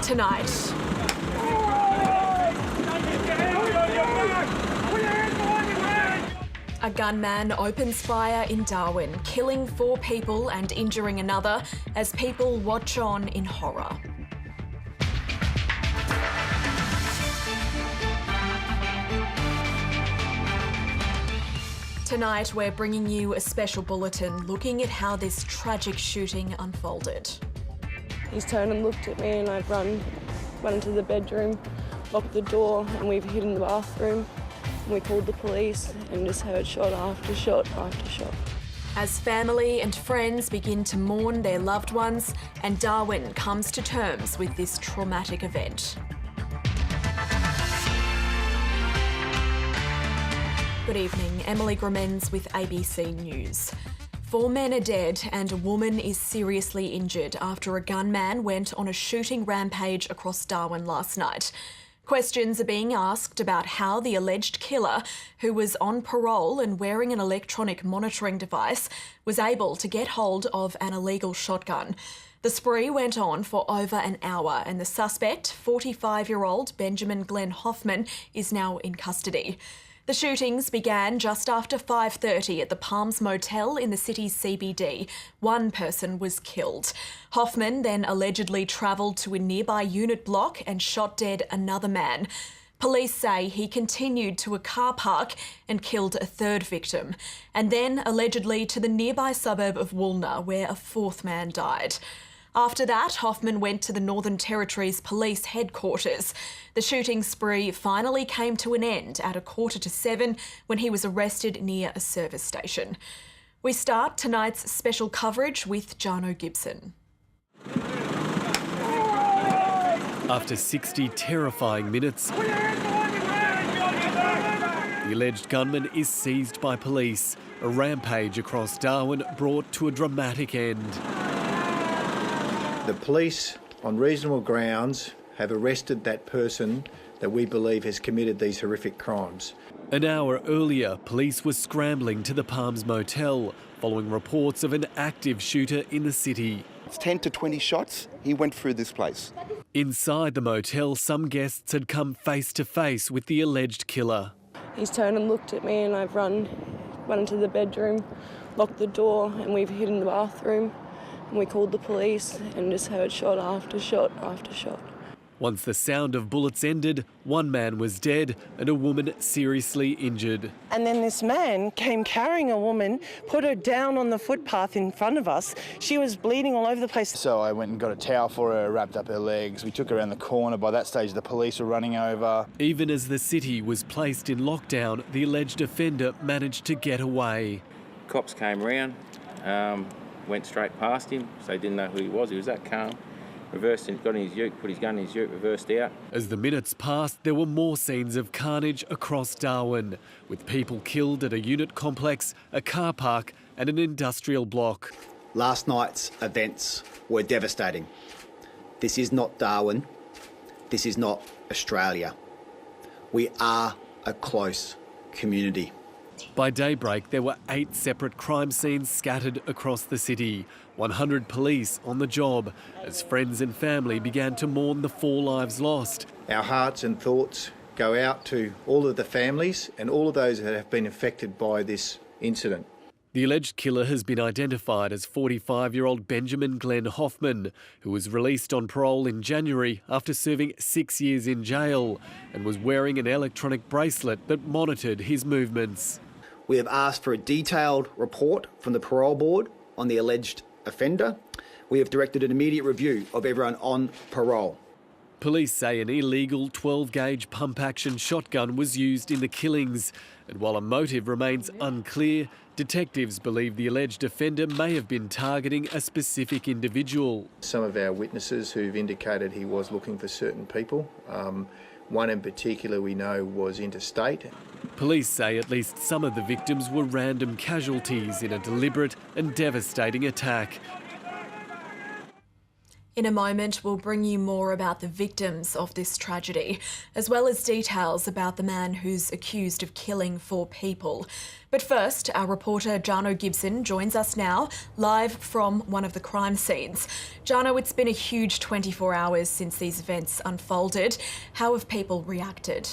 Tonight, a gunman opens fire in Darwin, killing 4 people and injuring another as people watch on in horror. Tonight, we're bringing you a special bulletin looking at how this tragic shooting unfolded. He's turned and looked at me and I've run into the bedroom, locked the door, and we've hid in the bathroom. And we called the police and just heard shot after shot after shot. As family and friends begin to mourn their loved ones and Darwin comes to terms with this traumatic event. Good evening, Emily Gromens with ABC News. 4 men are dead and a woman is seriously injured after a gunman went on a shooting rampage across Darwin last night. Questions are being asked about how the alleged killer, who was on parole and wearing an electronic monitoring device, was able to get hold of an illegal shotgun. The spree went on for over an hour and the suspect, 45-year-old Benjamin Glenn Hoffman, is now in custody. The shootings began just after 5:30 at the Palms Motel in the city's CBD. 1 person was killed. Hoffman then allegedly travelled to a nearby unit block and shot dead another man. Police say he continued to a car park and killed a 3rd victim, and then allegedly to the nearby suburb of Woolner, where a 4th man died. After that, Hoffman went to the Northern Territory's police headquarters. The shooting spree finally came to an end at 6:45 when he was arrested near a service station. We start tonight's special coverage with Jano Gibson. After 60 terrifying minutes, the alleged gunman is seized by police. A rampage across Darwin brought to a dramatic end. The police, on reasonable grounds, have arrested that person that we believe has committed these horrific crimes. An hour earlier, police were scrambling to the Palms Motel following reports of an active shooter in the city. It's 10 to 20 shots. He went through this place. Inside the motel, some guests had come face to face with the alleged killer. He's turned and looked at me and I've run into the bedroom, locked the door, and we've hid in the bathroom. And we called the police and just heard shot after shot after shot. Once the sound of bullets ended, 1 man was dead and a woman seriously injured. And then this man came carrying a woman, put her down on the footpath in front of us. She was bleeding all over the place. So I went and got a towel for her, wrapped up her legs. We took her around the corner. By that stage, the police were running over. Even as the city was placed in lockdown, the alleged offender managed to get away. Cops came round, went straight past him, so they didn't know who he was. He was that calm. Reversed and got in his ute, put his gun in his ute, reversed out. As the minutes passed, there were more scenes of carnage across Darwin, with people killed at a unit complex, a car park and an industrial block. Last night's events were devastating. This is not Darwin. This is not Australia. We are a close community. By daybreak, there were 8 separate crime scenes scattered across the city, 100 police on the job, as friends and family began to mourn the 4 lives lost. Our hearts and thoughts go out to all of the families and all of those that have been affected by this incident. The alleged killer has been identified as 45-year-old Benjamin Glenn Hoffman, who was released on parole in January after serving 6 years in jail and was wearing an electronic bracelet that monitored his movements. We have asked for a detailed report from the parole board on the alleged offender. We have directed an immediate review of everyone on parole. Police say an illegal 12-gauge pump-action shotgun was used in the killings, and while a motive remains unclear, detectives believe the alleged offender may have been targeting a specific individual. Some of our witnesses who've indicated he was looking for certain people. One in particular we know was interstate. Police say at least some of the victims were random casualties in a deliberate and devastating attack. In a moment, we'll bring you more about the victims of this tragedy, as well as details about the man who's accused of killing 4 people. But first, our reporter Jano Gibson joins us now, live from one of the crime scenes. Jano, it's been a huge 24 hours since these events unfolded. How have people reacted?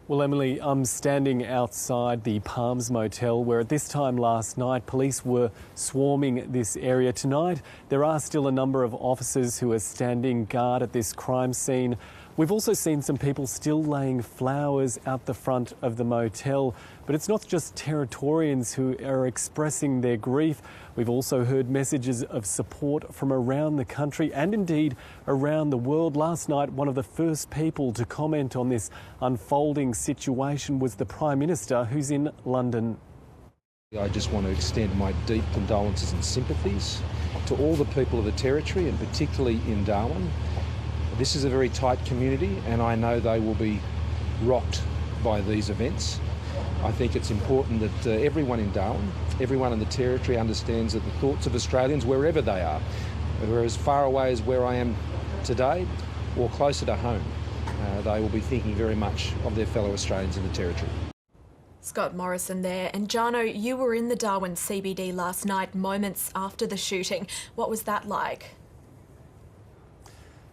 Well, Emily, I'm standing outside the Palms Motel where at this time last night police were swarming this area. Tonight there are still a number of officers who are standing guard at this crime scene. We've also seen some people still laying flowers out the front of the motel, but it's not just Territorians who are expressing their grief. We've also heard messages of support from around the country and indeed around the world. Last night, one of the first people to comment on this unfolding situation was the Prime Minister, who's in London. I just want to extend my deep condolences and sympathies to all the people of the Territory and particularly in Darwin. This is a very tight community and I know they will be rocked by these events. I think it's important that everyone in Darwin, everyone in the Territory understands that the thoughts of Australians, wherever they are, whether as far away as where I am today or closer to home, they will be thinking very much of their fellow Australians in the Territory. Scott Morrison there. And Jano, you were in the Darwin CBD last night, moments after the shooting. What was that like?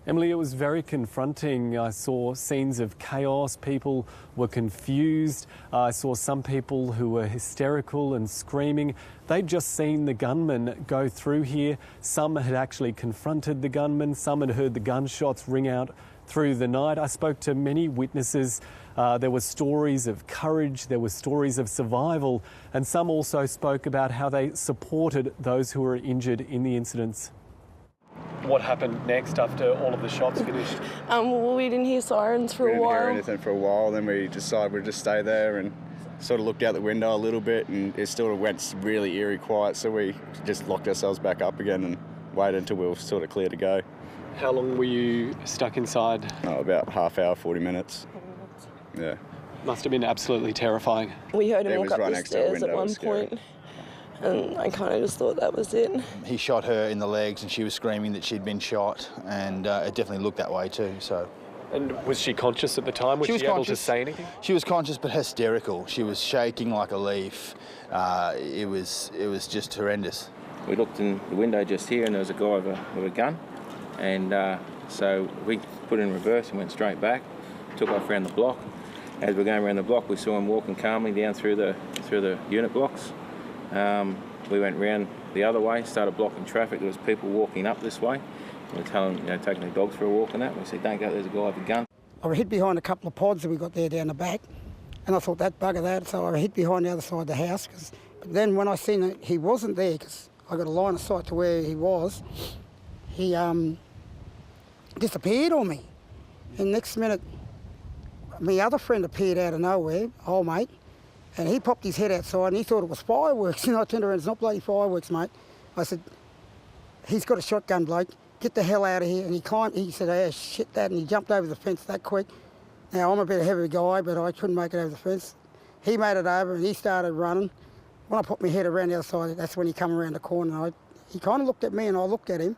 Emily, it was very confronting. I saw scenes of chaos. People were confused. I saw some people who were hysterical and screaming. They'd just seen the gunman go through here. Some had actually confronted the gunman. Some had heard the gunshots ring out through the night. I spoke to many witnesses. There were stories of courage. There were stories of survival. And some also spoke about how they supported those who were injured in the incidents. What happened next after all of the shots finished? Well, we didn't hear sirens for a while. We didn't hear anything for a while, then we decided we'd just stay there and sort of looked out the window a little bit and it still went really eerie quiet, so we just locked ourselves back up again and waited until we were sort of clear to go. How long were you stuck inside? Oh, about half hour, 40 minutes. Yeah. Must have been absolutely terrifying. We heard him It walk was up right the next to our stairs at window, it one was scary. point. And I kind of just thought that was it. He shot her in the legs and she was screaming that she'd been shot, and it definitely looked that way too. So. And was she conscious at the time? Was she able to say anything? She was conscious but hysterical. She was shaking like a leaf. It was just horrendous. We looked in the window just here and there was a guy with a gun, and so we put in reverse and went straight back, took off around the block. As we're going around the block, we saw him walking calmly down through the unit blocks. We went round the other way, started blocking traffic. There was people walking up this way. We were telling, taking their dogs for a walk and that. We said, don't go, there's a guy with a gun. I hid behind a couple of pods that we got there down the back, and I thought that bugger that, so I hid behind the other side of the house. But then when I seen that he wasn't there, because I got a line of sight to where he was, he disappeared on me. And next minute, my other friend appeared out of nowhere, old mate, and he popped his head outside and he thought it was fireworks. And I turned around, it's not bloody fireworks, mate. I said, he's got a shotgun, bloke, get the hell out of here. And he said, oh, shit that, and he jumped over the fence that quick. Now, I'm a bit of a heavy guy, but I couldn't make it over the fence. He made it over and he started running. When I put my head around the other side, that's when he come around the corner. He kind of looked at me and I looked at him,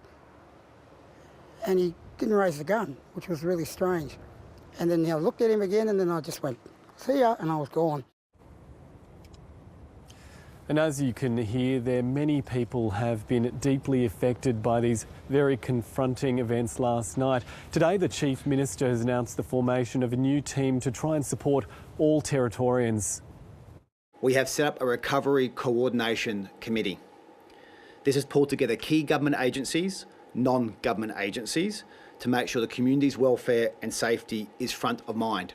and he didn't raise the gun, which was really strange. And then I looked at him again and then I just went, see ya, and I was gone. And as you can hear there, many people have been deeply affected by these very confronting events last night. Today, the Chief Minister has announced the formation of a new team to try and support all Territorians. We have set up a recovery coordination committee. This has pulled together key government agencies, non-government agencies, to make sure the community's welfare and safety is front of mind.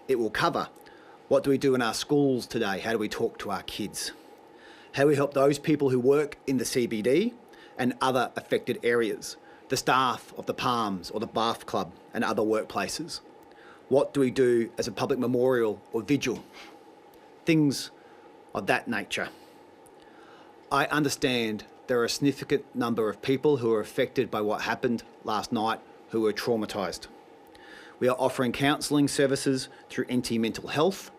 It will cover what do we do in our schools today, how do we talk to our kids, how we help those people who work in the CBD and other affected areas, the staff of the Palms or the Bath Club and other workplaces. What do we do as a public memorial or vigil? Things of that nature. I understand there are a significant number of people who are affected by what happened last night who were traumatised. We are offering counselling services through NT Mental Health.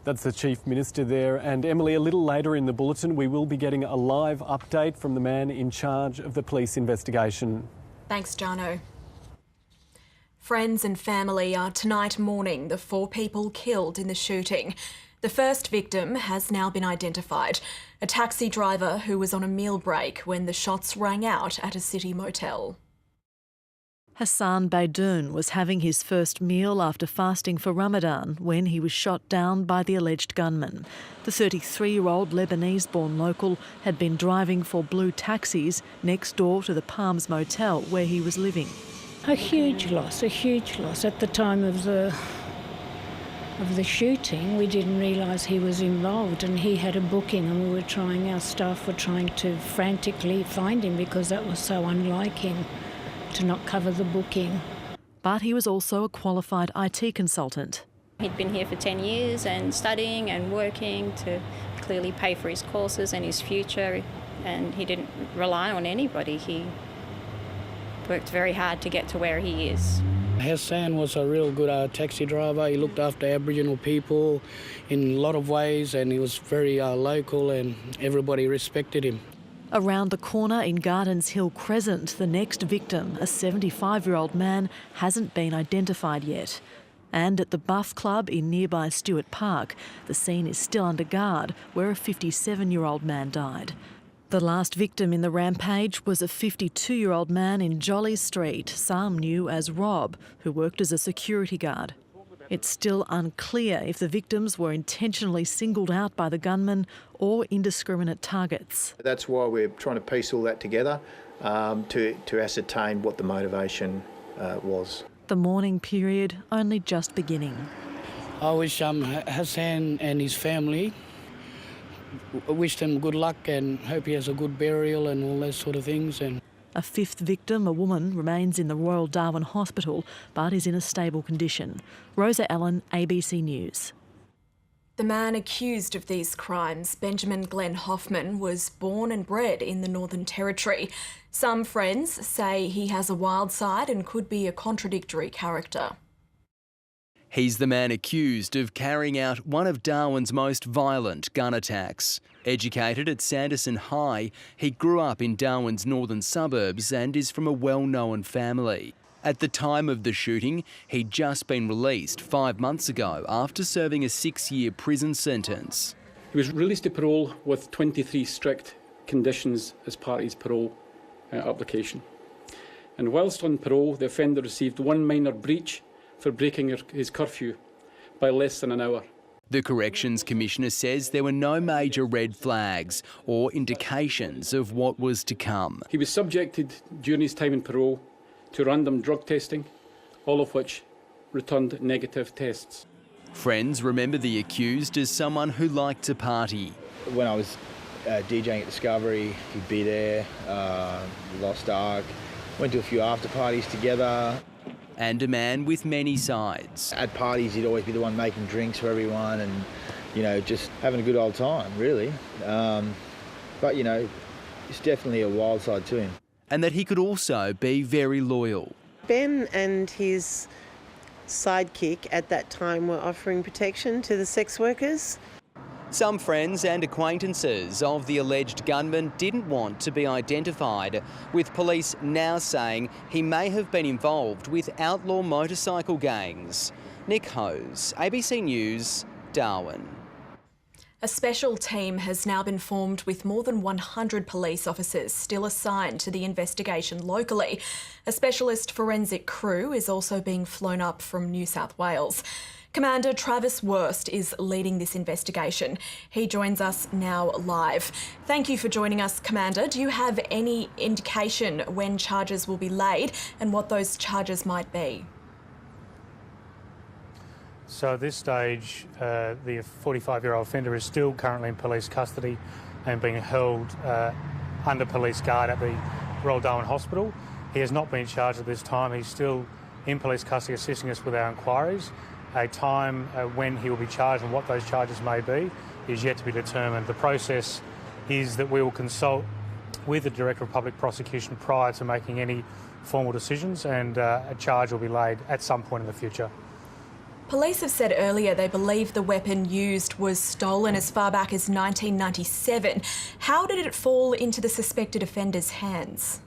That's the Chief Minister there. And Emily, a little later in the bulletin, we will be getting a live update from the man in charge of the police investigation. Thanks, Jarno. Friends and family are tonight mourning the 4 people killed in the shooting. The first victim has now been identified, a taxi driver who was on a meal break when the shots rang out at a city motel. Hassan Baidoun was having his first meal after fasting for Ramadan when he was shot down by the alleged gunman. The 33-year-old Lebanese-born local had been driving for blue taxis next door to the Palms Motel where he was living. A huge loss, a huge loss. At the time of the shooting, we didn't realise he was involved, and he had a booking, and our staff were trying to frantically find him because that was so unlike him to not cover the booking. But he was also a qualified IT consultant. He'd been here for 10 years and studying and working to clearly pay for his courses and his future, and he didn't rely on anybody. He worked very hard to get to where he is. Hassan was a real good taxi driver. He looked after Aboriginal people in a lot of ways, and he was very local, and everybody respected him. Around the corner in Gardens Hill Crescent, the next victim, a 75-year-old man, hasn't been identified yet. And at the Buff Club in nearby Stewart Park, the scene is still under guard, where a 57-year-old man died. The last victim in the rampage was a 52-year-old man in Jolly Street, some knew as Rob, who worked as a security guard. It's still unclear if the victims were intentionally singled out by the gunman or indiscriminate targets. That's why we're trying to piece all that together to ascertain what the motivation was. The mourning period only just beginning. I wish Hassan and his family, wish them good luck and hope he has a good burial and all those sort of things. And a 5th victim, a woman, remains in the Royal Darwin Hospital but is in a stable condition. Rosa Allen, ABC News. The man accused of these crimes, Benjamin Glenn Hoffman, was born and bred in the Northern Territory. Some friends say he has a wild side and could be a contradictory character. He's the man accused of carrying out one of Darwin's most violent gun attacks. Educated at Sanderson High, he grew up in Darwin's northern suburbs and is from a well-known family. At the time of the shooting, he'd just been released 5 months ago after serving a 6-year prison sentence. He was released to parole with 23 strict conditions as part of his parole application. And whilst on parole, the offender received one minor breach for breaking his curfew by less than an hour. The Corrections Commissioner says there were no major red flags or indications of what was to come. He was subjected during his time in parole to random drug testing, all of which returned negative tests. Friends remember the accused as someone who liked to party. When I was DJing at Discovery, he'd be there, Lost Ark, went to a few after parties together. And a man with many sides. At parties, he'd always be the one making drinks for everyone and, you know, just having a good old time, really. But, you know, it's definitely a wild side to him. And that he could also be very loyal. Ben and his sidekick at that time were offering protection to the sex workers. Some friends and acquaintances of the alleged gunman didn't want to be identified, with police now saying he may have been involved with outlaw motorcycle gangs. Nick Hose, ABC News, Darwin. A special team has now been formed with more than 100 police officers still assigned to the investigation locally. A specialist forensic crew is also being flown up from New South Wales. Commander Travis Wurst is leading this investigation. He joins us now live. Thank you for joining us, Commander. Do you have any indication when charges will be laid and what those charges might be? So at this stage, the 45-year-old offender is still currently in police custody and being held under police guard at the Royal Darwin Hospital. He has not been charged at this time. He's still in police custody assisting us with our inquiries. A time when he will be charged and what those charges may be is yet to be determined. The process is that we will consult with the Director of Public Prosecution prior to making any formal decisions, and a charge will be laid at some point in the future. Police have said earlier they believe the weapon used was stolen as far back as 1997. How did it fall into the suspected offender's hands?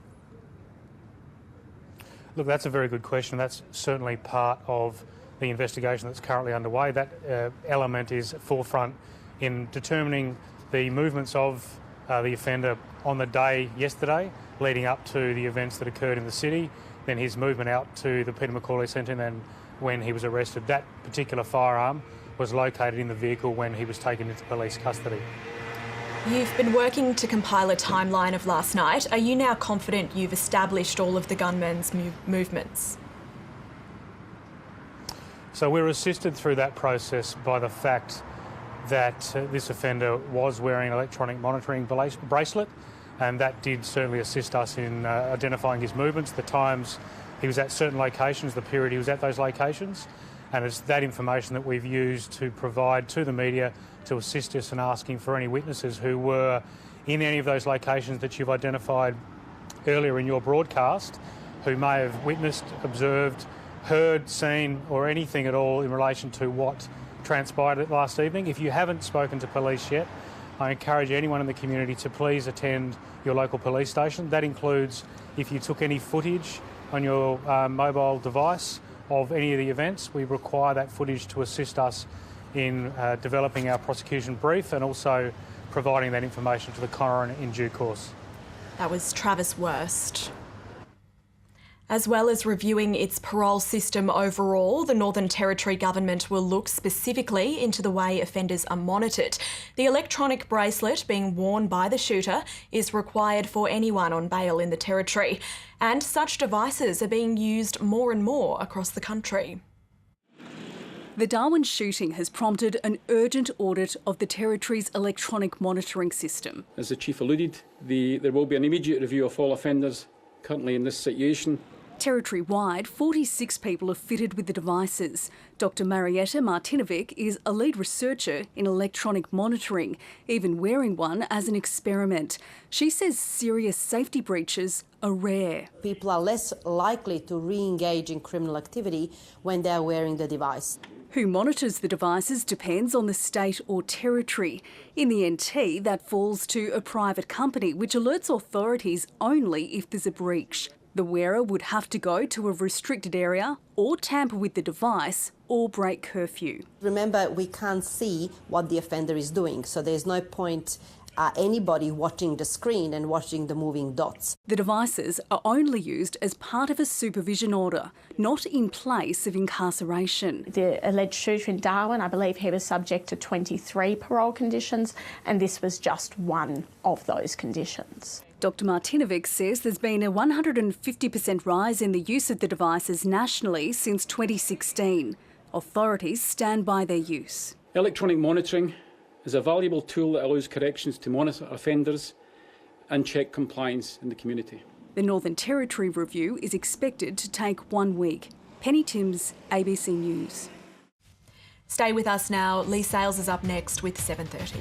Look, that's a very good question. That's certainly part of the investigation that's currently underway. That element is forefront in determining the movements of the offender on the day yesterday, leading up to the events that occurred in the city, then his movement out to the Peter McCauley Centre, and then when he was arrested. That particular firearm was located in the vehicle when he was taken into police custody. You've been working to compile a timeline of last night. Are you now confident you've established all of the gunman's movements? So we're assisted through that process by the fact that this offender was wearing an electronic monitoring bracelet, and that did certainly assist us in identifying his movements, the times he was at certain locations, the period he was at those locations, and it's that information that we've used to provide to the media to assist us in asking for any witnesses who were in any of those locations that you've identified earlier in your broadcast, who may have witnessed, observed, heard, seen or anything at all in relation to what transpired last evening. If you haven't spoken to police yet, I encourage anyone in the community to please attend your local police station. That includes if you took any footage on your mobile device of any of the events. We require that footage to assist us in developing our prosecution brief and also providing that information to the coroner in due course. That was Travis Wurst. As well as reviewing its parole system overall, the Northern Territory government will look specifically into the way offenders are monitored. The electronic bracelet being worn by the shooter is required for anyone on bail in the Territory, and such devices are being used more and more across the country. The Darwin shooting has prompted an urgent audit of the Territory's electronic monitoring system. As the Chief alluded, there will be an immediate review of all offenders currently in this situation. Territory-wide, 46 people are fitted with the devices. Dr Marietta Martinovic is a lead researcher in electronic monitoring, even wearing one as an experiment. She says serious safety breaches are rare. People are less likely to re-engage in criminal activity when they are wearing the device. Who monitors the devices depends on the state or territory. In the NT, that falls to a private company which alerts authorities only if there's a breach. The wearer would have to go to a restricted area or tamper with the device or break curfew. Remember, we can't see what the offender is doing, so there's no point anybody watching the screen and watching the moving dots. The devices are only used as part of a supervision order, not in place of incarceration. The alleged shooter in Darwin, I believe he was subject to 23 parole conditions, and this was just one of those conditions. Dr Martinovic says there's been a 150% rise in the use of the devices nationally since 2016. Authorities stand by their use. Electronic monitoring is a valuable tool that allows corrections to monitor offenders and check compliance in the community. The Northern Territory review is expected to take 1 week. Penny Timms, ABC News. Stay with us now. Lee Sales is up next with 7:30.